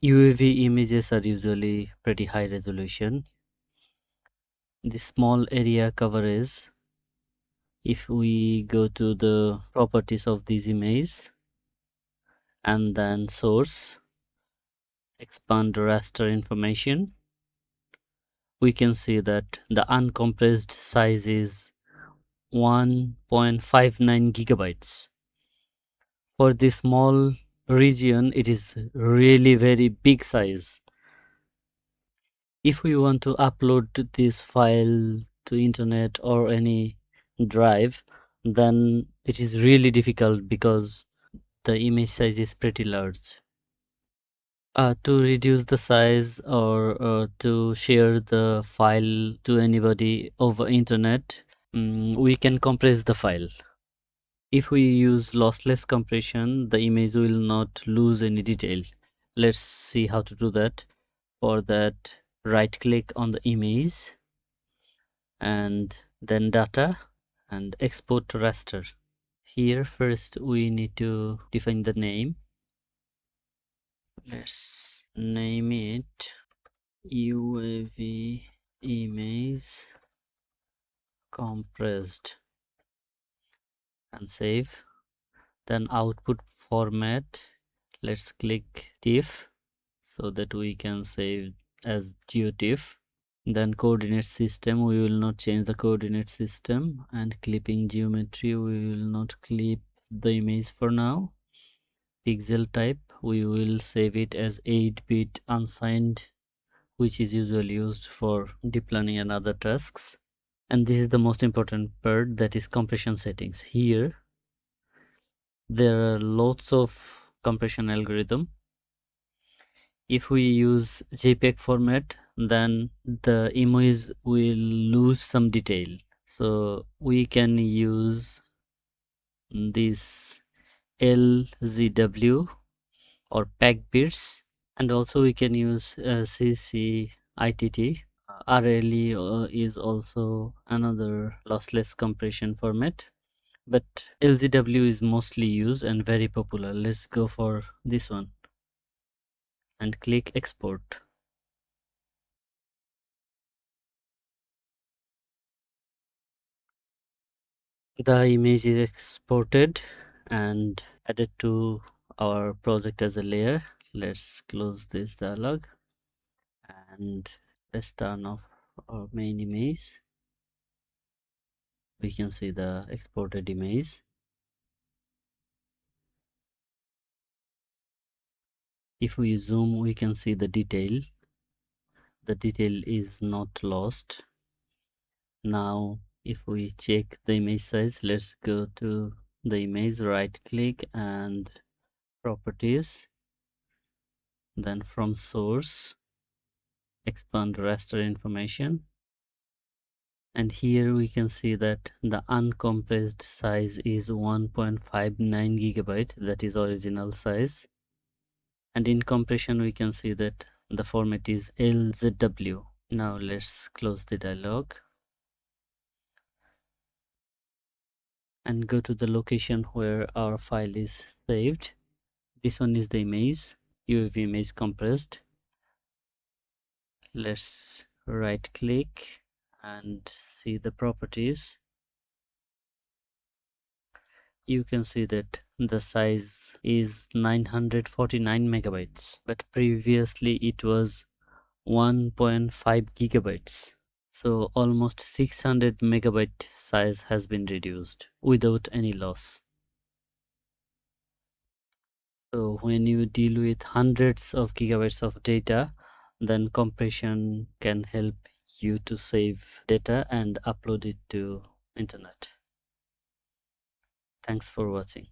UAV images are usually pretty high resolution. The small area coverage, if we go to the properties of this image and then source, expand raster information, we can see that the uncompressed size is 1.59 gigabytes. For this small region, it is really very big size. If we want to upload this file to internet or any drive, then it is really difficult because the image size is pretty large. To reduce the size or to share the file to anybody over internet, we can compress the file. If we use lossless compression, the image will not lose any detail. Let's see how to do that. For that, right click on the image and then data and export to raster. Here first we need to define the name. Let's name it UAV image compressed and save. Then output format, let's click TIFF so that we can save as GeoTIFF. Then coordinate system, we will not change the coordinate system, and clipping geometry, we will not clip the image for now. Pixel type, we will save it as 8-bit unsigned, which is usually used for deep learning and other tasks. And this is the most important part, that is compression settings. Here there are lots of compression algorithm. If we use JPEG format, then the image will lose some detail. So we can use this LZW or peg bits, and also we can use CCITT. RLE is also another lossless compression format, but LZW is mostly used and very popular. Let's go for this one and click export. The image is exported and added to our project as a layer. Let's close this dialog and let's turn off our main image. We can see the exported image. If we zoom, we can see the detail. The detail is not lost. Now if we check the image size, let's go to the image, right click and properties, then from source expand raster information, and here we can see that the uncompressed size is 1.59 gigabyte, that is original size, and in compression we can see that the format is LZW. Now let's close the dialog and go to the location where our file is saved. This one is the image, UAV image compressed. Let's right click and see the properties. You can see that the size is 949 megabytes, but previously it was 1.5 gigabytes. So almost 600 megabyte size has been reduced without any loss. So when you deal with hundreds of gigabytes of data, then compression can help you to save data and upload it to internet. Thanks for watching.